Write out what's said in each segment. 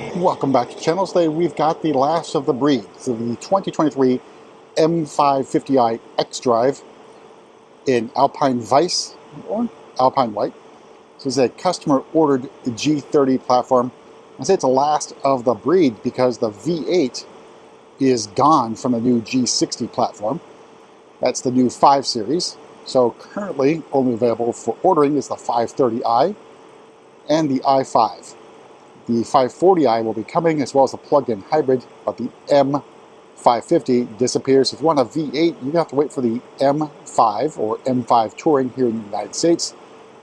Welcome back to the channel. Today we've got the last of the breed. So the 2023 M550i xDrive in Alpine Vice or Alpine White. So this is a customer ordered G30 platform. I say it's the last of the breed because the V8 is gone from the new G60 platform. That's the new 5 series. So currently only available for ordering is the 530i and the i5. The 540i will be coming, as well as the plug-in hybrid, but the M550 disappears. So if you want a V8, you have to wait for the M5 or M5 Touring here in the United States.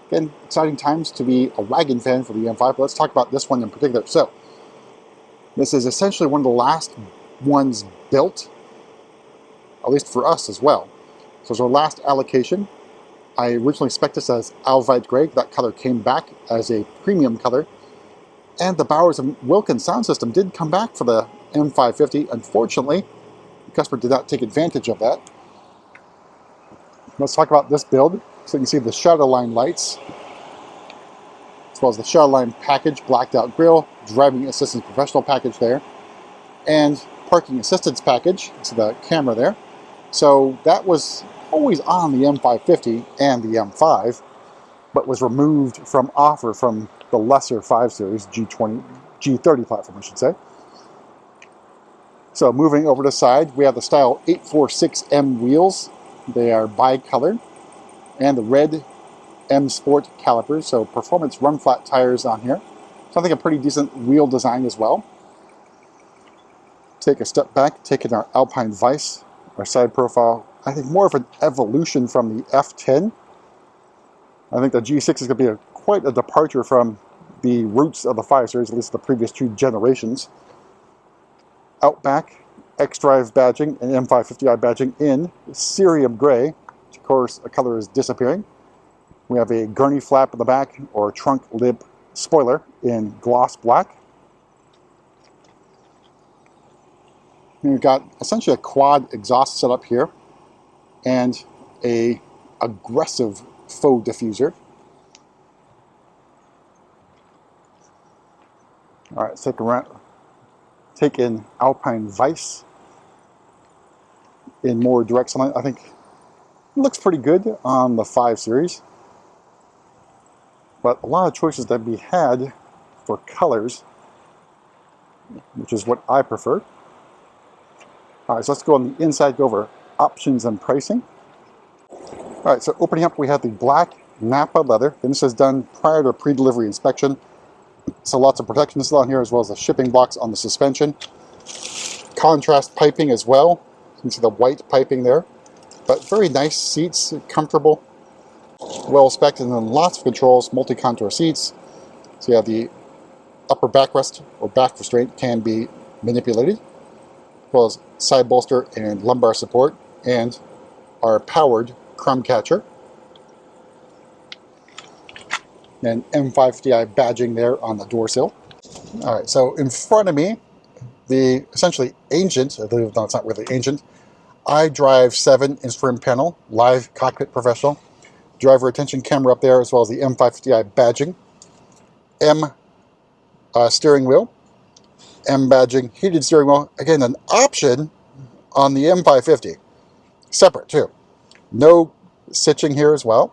Again, exciting times to be a wagon fan for the M5, but let's talk about this one in particular. So, this is essentially one of the last ones built, at least for us as well. So it's our last allocation. I originally spec'd this as Alpine Gray. That color came back as a premium color. And the Bowers & Wilkins sound system did come back for the M550. Unfortunately, the customer did not take advantage of that. Let's talk about this build. So you can see the Shadowline lights, as well as the Shadowline package, blacked out grille, driving assistance professional package there, and parking assistance package, so the camera there. So that was always on the M550 and the M5, but was removed from offer from the lesser 5 Series, G30 platform, I should say. So moving over to the side, we have the Style 846M wheels. They are bi-color, and the red M Sport calipers, so performance run flat tires on here. So I think a pretty decent wheel design as well. Take a step back, taking our Alpine Vice, our side profile, I think more of an evolution from the F10. I think the G6 is going to be quite a departure from the roots of the 5 Series, at least the previous 2 generations. Outback, xDrive badging, and M550i badging in cerium gray, which of course a color is disappearing. We have a gurney flap in the back, or trunk lip spoiler in gloss black. And we've got essentially a quad exhaust setup here, and a aggressive faux diffuser. All right, let's take in Alpine Vice in more direct sunlight. I think it looks pretty good on the 5 Series, but a lot of choices that we had for colors, which is what I prefer. All right, so let's go on the inside, go over options and pricing. All right, so opening up, we have the black Napa leather, and this is done prior to pre-delivery inspection. So lots of protection still on here, as well as the shipping blocks on the suspension. Contrast piping as well. You can see the white piping there. But very nice seats, comfortable, well spec'd, and then lots of controls, multi-contour seats. So you have the upper backrest or back restraint can be manipulated, as well as side bolster and lumbar support, and our powered crumb catcher. And M550i badging there on the door sill. All right, so in front of me, the essentially ancient, although no, it's not really ancient, iDrive 7 instrument panel, live cockpit professional, driver attention camera up there, as well as the M550i badging, M steering wheel, M badging, heated steering wheel. Again, an option on the M550, separate too. No stitching here as well.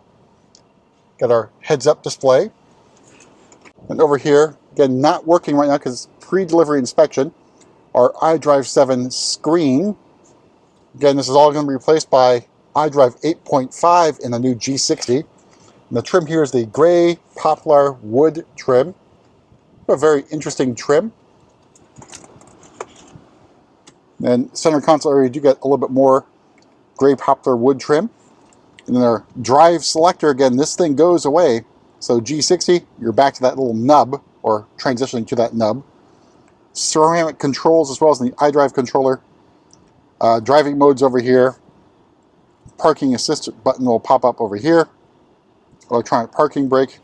Got our heads-up display. And over here, again, not working right now because pre-delivery inspection, our iDrive 7 screen. Again, this is all going to be replaced by iDrive 8.5 in the new G60. And the trim here is the gray poplar wood trim. A very interesting trim. And center console area, you do get a little bit more gray poplar wood trim. And then our drive selector, again, this thing goes away. So G60, you're back to that little nub, or transitioning to that nub. Ceramic controls as well as the iDrive controller. Driving modes over here. Parking assist button will pop up over here. Electronic parking brake.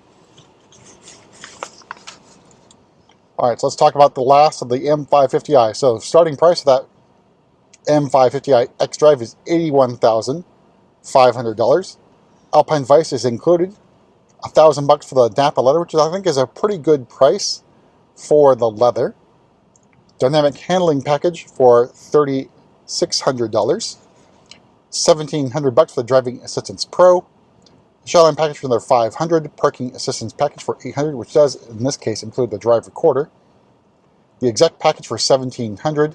All right, so let's talk about the last of the M550i. So starting price of that M550i xDrive is $81,500. Alpine Vice is included. $1,000 for the Napa leather, which I think is a pretty good price for the leather. Dynamic handling package for $3,600. $1,700 for the Driving Assistance Pro. Shadowline package for another $500. Parking assistance package for $800, which does in this case include the drive recorder. The exec package for $1,700.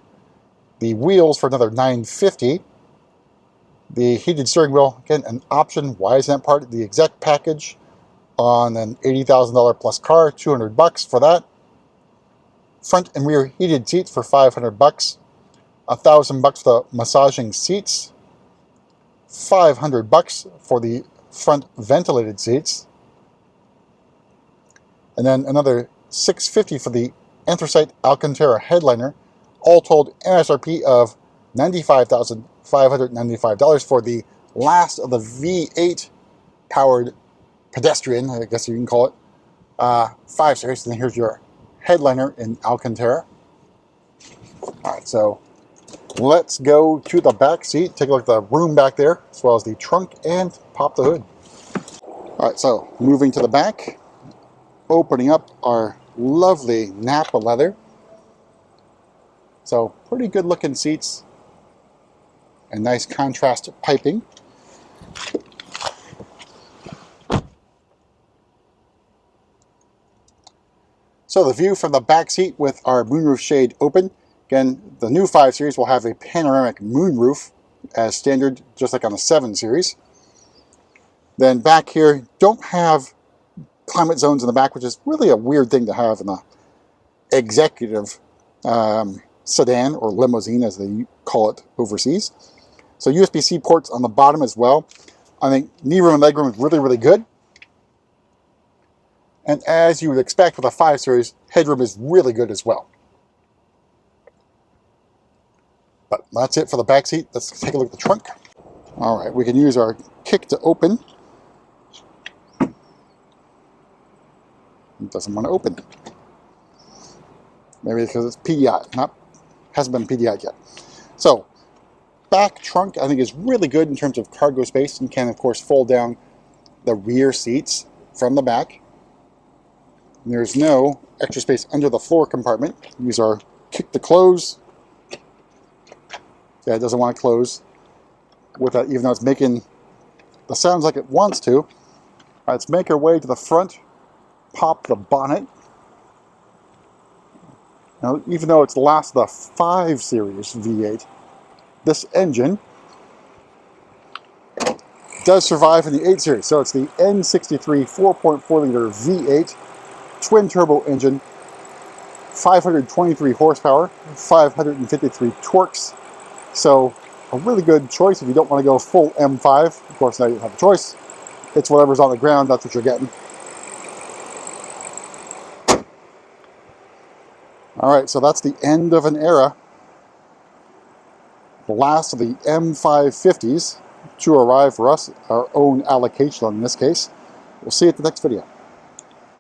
The wheels for another $950. The heated steering wheel, again, an option. Why isn't that part of the exec package on an $80,000 plus car? $200 for that. Front and rear heated seats for $500. $1,000 for the massaging seats. $500 for the front ventilated seats. And then another $650 for the anthracite Alcantara headliner. All told, MSRP of $95,595 for the last of the V8 powered pedestrian, I guess you can call it, 5 Series. And here's your headliner in Alcantara. Alright, so let's go to the back seat, take a look at the room back there, as well as the trunk, and pop the hood. Alright, so moving to the back, opening up our lovely Napa leather. So pretty good looking seats and nice contrast piping. So the view from the back seat with our moonroof shade open. Again, the new 5 Series will have a panoramic moonroof as standard, just like on the 7 Series. Then back here, don't have climate zones in the back, which is really a weird thing to have in the executive sedan or limousine, as they call it overseas. So USB-C ports on the bottom as well. I think knee room and leg room is really, really good. And as you would expect with a 5 Series, headroom is really good as well. But that's it for the back seat. Let's take a look at the trunk. All right, we can use our kick to open. It doesn't want to open. Maybe because it's PDI. Hasn't been PDI'd yet. So, back trunk I think is really good in terms of cargo space, and can of course fold down the rear seats from the back. And there's no extra space under the floor compartment. Use our kick to close. Yeah, it doesn't want to close with that, even though it's making the sounds like it wants to. All right, let's make our way to the front. Pop the bonnet. Now, even though it's the last of the 5 Series V8, this engine does survive in the 8 Series. So it's the N63 4.4 liter V8 twin turbo engine, 523 horsepower, 553 torques. So a really good choice if you don't want to go full M5. Of course, now you have a choice. It's whatever's on the ground, that's what you're getting. Alright, so that's the end of an era. The last of the M550s to arrive for us, our own allocation in this case. We'll see you at the next video.